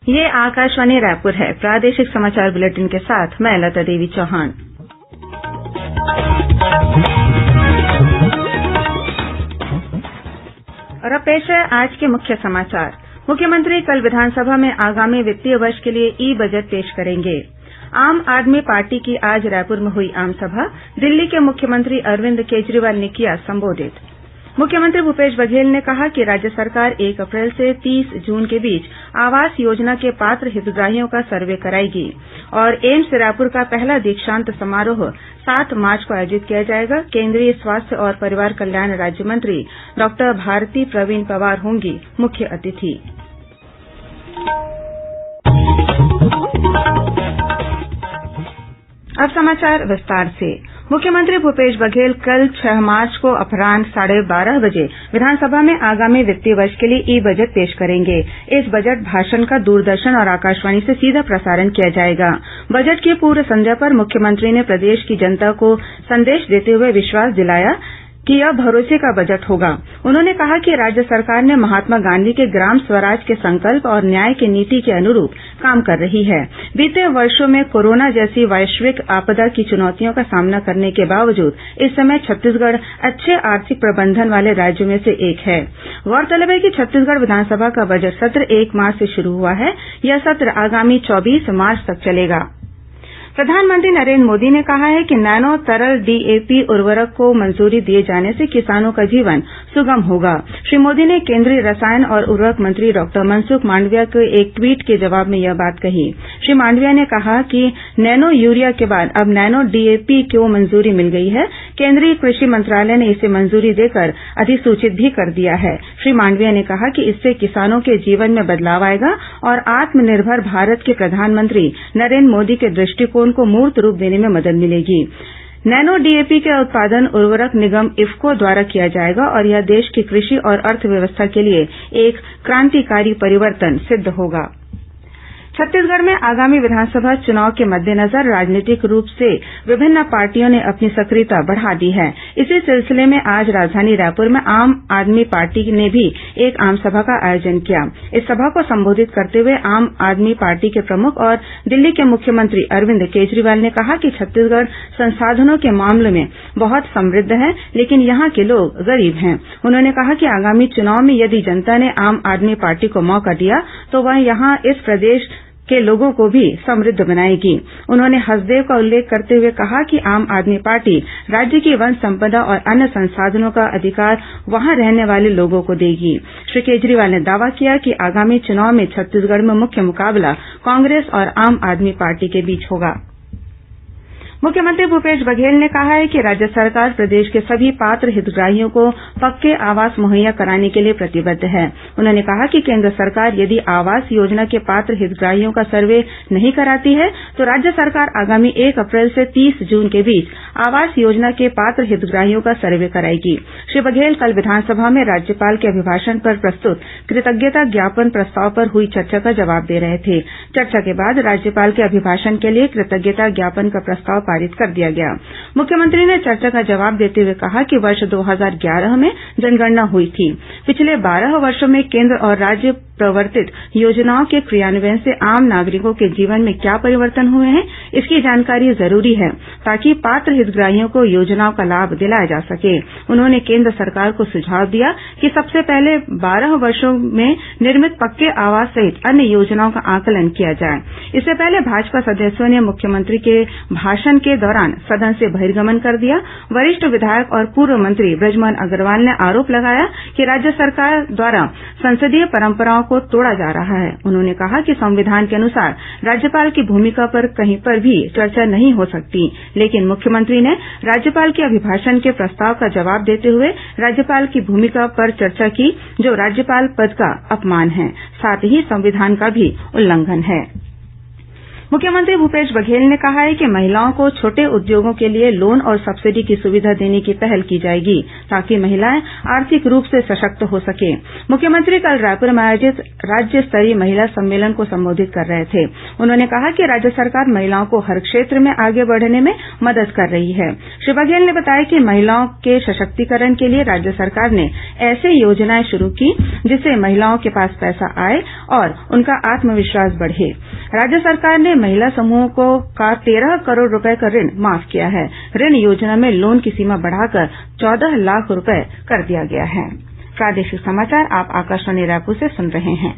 ये आकाशवाणी रायपुर है। प्रादेशिक समाचार बुलेटिन के साथ मैं लता देवी चौहान। और अब पेश है आज के मुख्य समाचार। मुख्यमंत्री कल विधानसभा में आगामी वित्तीय वर्ष के लिए ई बजट पेश करेंगे। आम आदमी पार्टी की आज रायपुर में हुई आमसभा। दिल्ली के मुख्यमंत्री अरविंद केजरीवाल ने किया संबोधित। मुख्यमंत्री भूपेश बघेल ने कहा कि राज्य सरकार 1 अप्रैल से 30 जून के बीच आवास योजना के पात्र हितग्राहियों का सर्वे कराएगी और एम्स रायपुर का पहला दीक्षांत समारोह 7 मार्च को आयोजित किया जाएगा। केंद्रीय स्वास्थ्य और परिवार कल्याण राज्य मंत्री डॉक्टर भारती प्रवीण पवार होंगी मुख्य अतिथि। अब समाचार विस्तार से। मुख्यमंत्री भूपेश बघेल कल 6 मार्च को अपराह्न 12:30 बजे विधानसभा में आगामी वित्तीय वर्ष के लिए ई बजट पेश करेंगे। इस बजट भाषण का दूरदर्शन और आकाशवाणी से सीधा प्रसारण किया जाएगा। बजट की पूर्व संध्या पर मुख्यमंत्री ने प्रदेश की जनता को संदेश देते हुए विश्वास दिलाया कि यह भरोसे का बजट होगा। उन्होंने कहा कि राज्य सरकार ने महात्मा गांधी के ग्राम स्वराज के संकल्प और न्याय की नीति के अनुरूप काम कर रही है। बीते वर्षों में कोरोना जैसी वैश्विक आपदा की चुनौतियों का सामना करने के बावजूद इस समय छत्तीसगढ़ अच्छे आर्थिक प्रबंधन वाले राज्यों में से एक है। गौरतलब है कि छत्तीसगढ़ विधानसभा का बजट सत्र 1 मार्च से शुरू हुआ है। यह सत्र आगामी 24 मार्च तक चलेगा। प्रधानमंत्री नरेन्द्र मोदी ने कहा है कि नैनो तरल डीएपी उर्वरक को मंजूरी दिए जाने से किसानों का जीवन सुगम होगा। श्री मोदी ने केंद्रीय रसायन और उर्वरक मंत्री डॉक्टर मनसुख मांडविया के एक ट्वीट के जवाब में यह बात कही। श्री मांडविया ने कहा कि नैनो यूरिया के बाद अब नैनो डीएपी को मंजूरी मिल गई है। केंद्रीय कृषि मंत्रालय ने इसे मंजूरी देकर अधिसूचित भी कर दिया है। श्री मांडविया ने कहा कि इससे किसानों के जीवन में बदलाव आएगा और आत्मनिर्भर भारत के प्रधानमंत्री नरेन्द्र मोदी के दृष्टिकोण को मूर्त रूप देने में मदद मिलेगी। नैनो डीएपी का उत्पादन उर्वरक निगम इफ्को द्वारा किया जाएगा और यह देश की कृषि और अर्थव्यवस्था के लिए एक क्रांतिकारी परिवर्तन सिद्ध होगा। छत्तीसगढ़ में आगामी विधानसभा चुनाव के मद्देनजर राजनीतिक रूप से विभिन्न पार्टियों ने अपनी सक्रियता बढ़ा दी है। इसी सिलसिले में आज राजधानी रायपुर में आम आदमी पार्टी ने भी एक आमसभा का आयोजन किया। इस सभा को संबोधित करते हुए आम आदमी पार्टी के प्रमुख और दिल्ली के मुख्यमंत्री अरविंद केजरीवाल ने कहा कि छत्तीसगढ़ संसाधनों के मामले में बहुत समृद्ध है, लेकिन यहां के लोग गरीब हैं। उन्होंने कहा कि आगामी चुनाव में यदि जनता ने आम आदमी पार्टी को मौका दिया तो वह यहां इस प्रदेश के लोगों को भी समृद्ध बनाएगी। उन्होंने हसदेव का उल्लेख करते हुए कहा कि आम आदमी पार्टी राज्य की वन संपदा और अन्य संसाधनों का अधिकार वहां रहने वाले लोगों को देगी। श्री केजरीवाल ने दावा किया कि आगामी चुनाव में छत्तीसगढ़ में मुख्य मुकाबला कांग्रेस और आम आदमी पार्टी के बीच होगा। मुख्यमंत्री भूपेश बघेल ने कहा है कि राज्य सरकार प्रदेश के सभी पात्र हितग्राहियों को पक्के आवास मुहैया कराने के लिए प्रतिबद्ध है। उन्होंने कहा कि केन्द्र सरकार यदि आवास योजना के पात्र हितग्राहियों का सर्वे नहीं कराती है तो राज्य सरकार आगामी 1 अप्रैल से 30 जून के बीच आवास योजना के पात्र हितग्राहियों का सर्वे कराएगी। श्री बघेल कल विधानसभा में राज्यपाल के अभिभाषण पर प्रस्तुत कृतज्ञता ज्ञापन प्रस्ताव पर हुई चर्चा का जवाब दे रहे थे। चर्चा के बाद राज्यपाल के अभिभाषण के लिए कृतज्ञता ज्ञापन का प्रस्ताव पारित कर दिया गया। मुख्यमंत्री ने चर्चा का जवाब देते हुए कहा कि वर्ष 2011 में जनगणना हुई थी। पिछले 12 वर्षों में केन्द्र और राज्य प्रवर्तित योजनाओं के क्रियान्वयन से आम नागरिकों के जीवन में क्या परिवर्तन हुए हैं, इसकी जानकारी जरूरी है ताकि पात्र हितग्राहियों को योजनाओं का लाभ दिलाया जा सके। उन्होंने केन्द्र सरकार को सुझाव दिया कि सबसे पहले 12 वर्षों में निर्मित पक्के आवास सहित अन्य योजनाओं का आकलन किया जाए। इससे पहले भाजपा सदस्यों ने मुख्यमंत्री के भाषण के दौरान सदन से बहिर्गमन कर दिया। वरिष्ठ विधायक और पूर्व मंत्री बृजमोहन अग्रवाल ने आरोप लगाया कि राज्य सरकार द्वारा संसदीय परंपराओं को तोड़ा जा रहा है। उन्होंने कहा कि संविधान के अनुसार राज्यपाल की भूमिका पर कहीं पर भी चर्चा नहीं हो सकती, लेकिन मुख्यमंत्री ने राज्यपाल के अभिभाषण के प्रस्ताव का जवाब देते हुए राज्यपाल की भूमिका पर चर्चा की, जो राज्यपाल पद का अपमान है, साथ ही संविधान का भी उल्लंघन है। मुख्यमंत्री भूपेश बघेल ने कहा है कि महिलाओं को छोटे उद्योगों के लिए लोन और सब्सिडी की सुविधा देने की पहल की जाएगी ताकि महिलाएं आर्थिक रूप से सशक्त हो सकें। मुख्यमंत्री कल रायपुर में आयोजित राज्य स्तरीय महिला सम्मेलन को संबोधित कर रहे थे। उन्होंने कहा कि राज्य सरकार महिलाओं को हर क्षेत्र में आगे बढ़ने में मदद कर रही है। श्री बघेल ने बताया कि महिलाओं के सशक्तिकरण के लिए राज्य सरकार ने ऐसी योजनाएं शुरू की जिससे महिलाओं के पास पैसा आए और उनका आत्मविश्वास बढ़े। राज्य सरकार ने महिला समूहों का 13 करोड़ रुपए का ऋण माफ किया है। ऋण योजना में लोन की सीमा बढ़ाकर 14 लाख रुपए कर दिया गया है। प्रादेशिक समाचार आप आकाशवाणी रायपुर से सुन रहे हैं।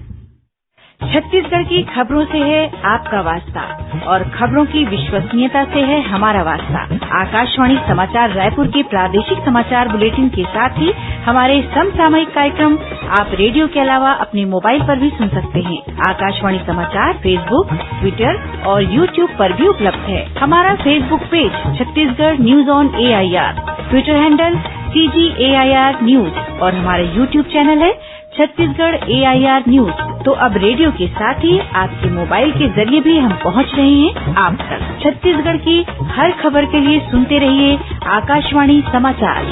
छत्तीसगढ़ की खबरों से है आपका वास्ता और खबरों की विश्वसनीयता से है हमारा वास्ता। आकाशवाणी समाचार रायपुर के प्रादेशिक समाचार बुलेटिन के साथ ही हमारे समसामयिक कार्यक्रम आप रेडियो के अलावा अपने मोबाइल पर भी सुन सकते हैं। आकाशवाणी समाचार फेसबुक, ट्विटर और यूट्यूब पर भी उपलब्ध है। हमारा Facebook page Chhattisgarh news on AIR, Twitter handle CGAIR news और हमारा यूट्यूब चैनल है छत्तीसगढ़ AIR न्यूज। तो अब रेडियो के साथ ही आपके मोबाइल के जरिए भी हम पहुंच रहे हैं आप तक। छत्तीसगढ़ की हर खबर के लिए सुनते रहिए आकाशवाणी समाचार।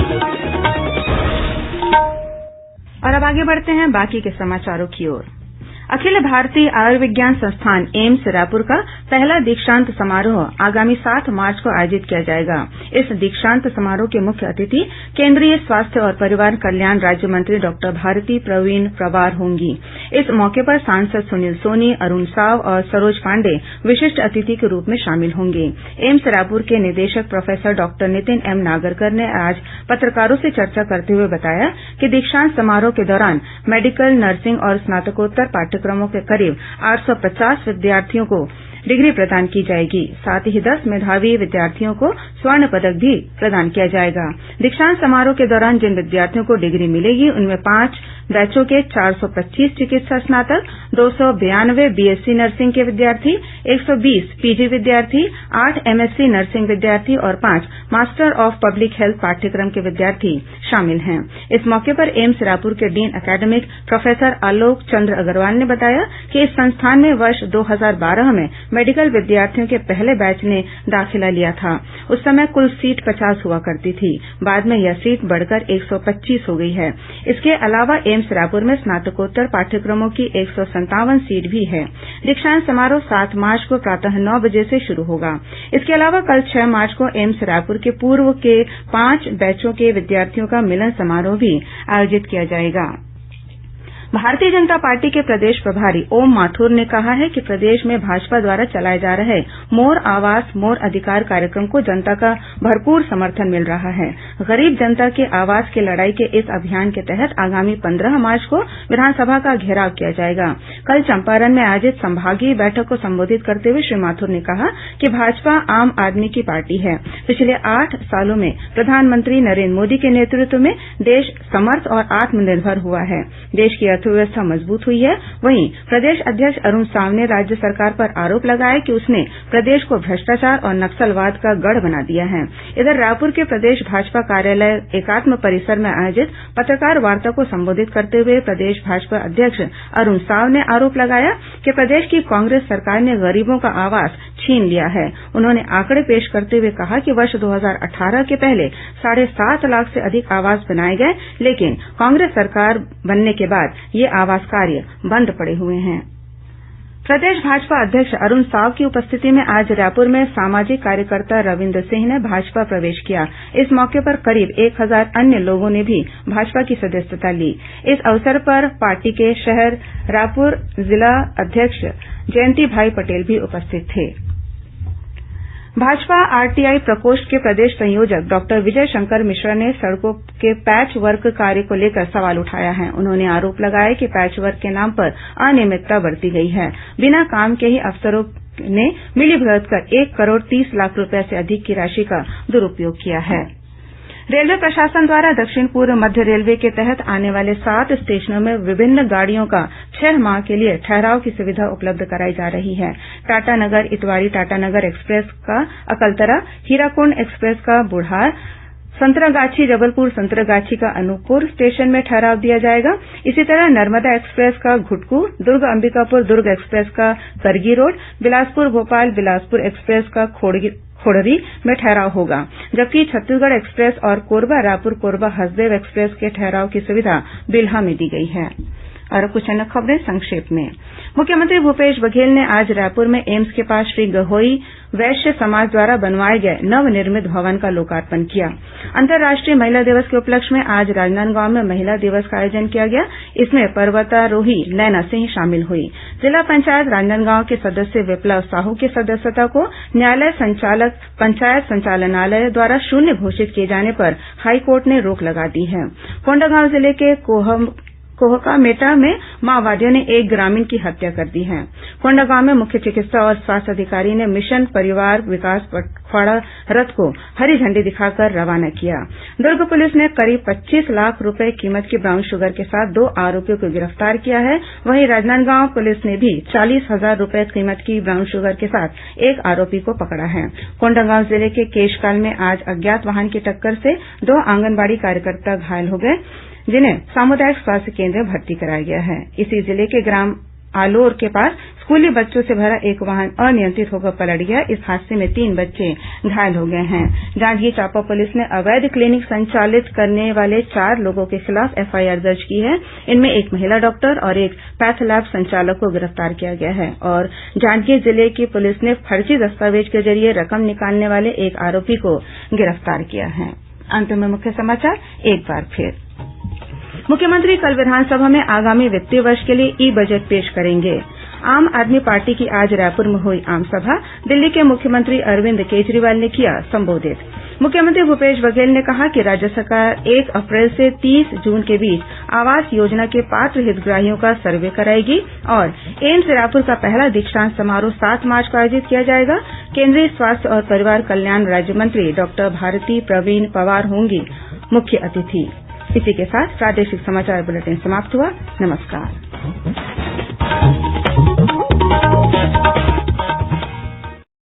और अब आगे बढ़ते हैं बाकी के समाचारों की ओर। अखिल भारतीय आयुर्विज्ञान संस्थान एम्स रायपुर का पहला दीक्षांत समारोह आगामी 7 मार्च को आयोजित किया जाएगा। इस दीक्षांत समारोह के मुख्य अतिथि केंद्रीय स्वास्थ्य और परिवार कल्याण राज्य मंत्री डॉक्टर भारती प्रवीण पवार होंगी। इस मौके पर सांसद सुनील सोनी, अरूण साव और सरोज पांडेय विशिष्ट अतिथि के रूप में शामिल होंगे। एम्स रायपुर के निदेशक professor doctor Nitin M Nagarkar ने आज पत्रकारों से चर्चा करते हुए बताया कि दीक्षांत समारोह के दौरान मेडिकल, नर्सिंग और स्नातकोत्तर पाठ्यक्रमों के करीब 850 विद्यार्थियों को डिग्री प्रदान की जाएगी। साथ ही 10 मेधावी विद्यार्थियों को स्वर्ण पदक भी प्रदान किया जाएगा। दीक्षांत समारोह के दौरान जिन विद्यार्थियों को डिग्री मिलेगी उनमें 5 बैचों के 425 चिकित्सा स्नातक, 292 BSc नर्सिंग के विद्यार्थी, 120 PG विद्यार्थी, 8 MSc नर्सिंग विद्यार्थी और 5 मास्टर ऑफ पब्लिक हेल्थ पाठ्यक्रम के विद्यार्थी शामिल हैं। इस मौके पर एम्स रायपुर के डीन एकेडमिक प्रोफेसर आलोक चंद्र अग्रवाल ने बताया कि इस संस्थान में वर्ष 2012 में मेडिकल विद्यार्थियों के पहले बैच ने दाखिला लिया था। उस समय कुल सीट 50 हुआ करती थी। बाद में यह सीट बढ़कर 125 हो गई है। इसके अलावा एम्स रायपुर में स्नातकोत्तर पाठ्यक्रमों की 157 सीट भी है। दीक्षांत समारोह 7 मार्च को प्रातः 9 बजे से शुरू होगा। इसके अलावा कल 6 मार्च को एम्स रायपुर के पूर्व के 5 बैचों के विद्यार्थियों का मिलन समारोह भी आयोजित किया जाएगा। भारतीय जनता पार्टी के प्रदेश प्रभारी ओम माथुर ने कहा है कि प्रदेश में भाजपा द्वारा चलाए जा रहे मोर आवास मोर अधिकार कार्यक्रम को जनता का भरपूर समर्थन मिल रहा है। गरीब जनता के आवास की लड़ाई के इस अभियान के तहत आगामी 15 मार्च को विधानसभा का घेराव किया जाएगा। कल चंपारण में आयोजित संभागीय बैठक को संबोधित करते हुए श्री माथुर ने कहा कि भाजपा आम आदमी की पार्टी है। पिछले 8 सालों में प्रधानमंत्री नरेन्द्र मोदी के नेतृत्व में देश समर्थ और आत्मनिर्भर हुआ है। देश की अर्थव्यवस्था मजबूत हुई है। वहीं प्रदेश अध्यक्ष अरूण साव ने राज्य सरकार पर आरोप लगाया कि उसने प्रदेश को भ्रष्टाचार और नक्सलवाद का गढ़ बना दिया है। इधर रायपुर के प्रदेश भाजपा कार्यालय एकात्म परिसर में आयोजित पत्रकार वार्ता को संबोधित करते हुए प्रदेश भाजपा अध्यक्ष अरूण साव ने आरोप लगाया कि प्रदेश की कांग्रेस सरकार ने गरीबों का आवास छीन लिया है। उन्होंने आंकड़े पेश करते हुए कहा कि वर्ष 2018 के पहले 7.5 लाख से अधिक आवास बनाए गए, लेकिन कांग्रेस सरकार बनने के बाद ये आवास कार्य बंद पड़े हुए हैं। प्रदेश भाजपा अध्यक्ष अरूण साव की उपस्थिति में आज रायपुर में सामाजिक कार्यकर्ता रविन्द्र सिंह ने भाजपा प्रवेश किया। इस मौके पर करीब 1000 अन्य लोगों ने भी भाजपा की सदस्यता ली। इस अवसर पर पार्टी के शहर रायपुर जिला अध्यक्ष जयंती भाई पटेल भी उपस्थित थे। भाजपा आरटीआई प्रकोष्ठ के प्रदेश संयोजक डॉक्टर विजय शंकर मिश्रा ने सड़कों के पैच वर्क कार्य को लेकर सवाल उठाया है। उन्होंने आरोप लगाया कि पैच वर्क के नाम पर अनियमितता बरती गई है। बिना काम के ही अफसरों ने मिलीभगत कर 1 करोड़ 30 लाख रुपए से अधिक की राशि का दुरुपयोग किया है। रेलवे प्रशासन द्वारा दक्षिण पूर्व मध्य रेलवे के तहत आने वाले 7 स्टेशनों में विभिन्न गाड़ियों का 6 माह के लिए ठहराव की सुविधा उपलब्ध कराई जा रही है। टाटानगर इतवारी टाटानगर एक्सप्रेस का अकलतरा, हीराकुंड एक्सप्रेस का बुढ़ार, संतरागाछी जबलपुर संतरागाछी का अनूपपुर स्टेशन में ठहराव दिया जाएगा। इसी तरह नर्मदा एक्सप्रेस का घुटकू, दुर्ग अंबिकापुर दुर्ग एक्सप्रेस का करगी रोड, बिलासपुर भोपाल बिलासपुर एक्सप्रेस का खोड़री में ठहराव होगा। जबकि छत्तीसगढ़ एक्सप्रेस और कोरबा रायपुर कोरबा हसदेव एक्सप्रेस के ठहराव की सुविधा बिल्हा में दी गई है। और कुछ अन्य खबरें संक्षेप में। मुख्यमंत्री भूपेश बघेल ने आज रायपुर में एम्स के पास श्री गहोई वैश्य समाज द्वारा बनवाए गए नवनिर्मित भवन का लोकार्पण किया। अंतर्राष्ट्रीय महिला दिवस के उपलक्ष्य में आज राजनांदगांव में महिला दिवस का आयोजन किया गया। इसमें पर्वतारोही नैना सिंह शामिल हुई। जिला पंचायत राजनांदगांव के सदस्य विप्लव साहू की सदस्यता को न्यायालय संचालक पंचायत संचालनालय द्वारा शून्य घोषित किए जाने पर हाईकोर्ट ने रोक लगा दी है। कोंडागांव जिले के कोहकामेटा में माओवादियों ने एक ग्रामीण की हत्या कर दी है। कोंडागांव में मुख्य चिकित्सा और स्वास्थ्य अधिकारी ने मिशन परिवार विकास पखवाड़ा रथ को हरी झंडी दिखाकर रवाना किया। दुर्ग पुलिस ने करीब 25 लाख रूपये कीमत की ब्राउन शुगर के साथ 2 आरोपियों को गिरफ्तार किया है। वहीं राजनांदगांव पुलिस ने भी 40,000 रूपये कीमत की ब्राउन शुगर के साथ एक आरोपी को पकड़ा है। कोंडागांव जिले के केशकाल में आज अज्ञात वाहन की टक्कर से 2 आंगनबाड़ी कार्यकर्ता घायल हो गए, जिन्हें सामुदायिक स्वास्थ्य केन्द्र में भर्ती कराया गया है। इसी जिले के ग्राम आलोर के पास स्कूली बच्चों से भरा एक वाहन अनियंत्रित होकर पलट गया। इस हादसे में 3 बच्चे घायल हो गए हैं। जांजगीर चांपा पुलिस ने अवैध क्लीनिक संचालित करने वाले 4 लोगों के खिलाफ एफआईआर दर्ज की है। इनमें एक महिला डॉक्टर और एक पैथ लैब संचालक को गिरफ्तार किया गया है। और जांजगीर जिले की पुलिस ने फर्जी दस्तावेज के जरिए रकम निकालने वाले एक आरोपी को गिरफ्तार किया है। अंत में मुख्य समाचार एक बार फिर। मुख्यमंत्री कल विधानसभा में आगामी वित्तीय वर्ष के लिए ई बजट पेश करेंगे। आम आदमी पार्टी की आज रायपुर में हुई आमसभा। दिल्ली के मुख्यमंत्री अरविंद केजरीवाल ने किया संबोधित। मुख्यमंत्री भूपेश बघेल ने कहा कि राज्य सरकार 1 अप्रैल से 30 जून के बीच आवास योजना के पात्र हितग्राहियों का सर्वे कराएगी और एम्स रायपुर का पहला दीक्षांत समारोह 7 मार्च को आयोजित किया जाएगा। केंद्रीय स्वास्थ्य और परिवार कल्याण राज्यमंत्री डॉक्टर भारती प्रवीण पवार होंगी मुख्य अतिथि। इसी के साथ प्रादेशिक समाचार बुलेटिन समाप्त हुआ। नमस्कार।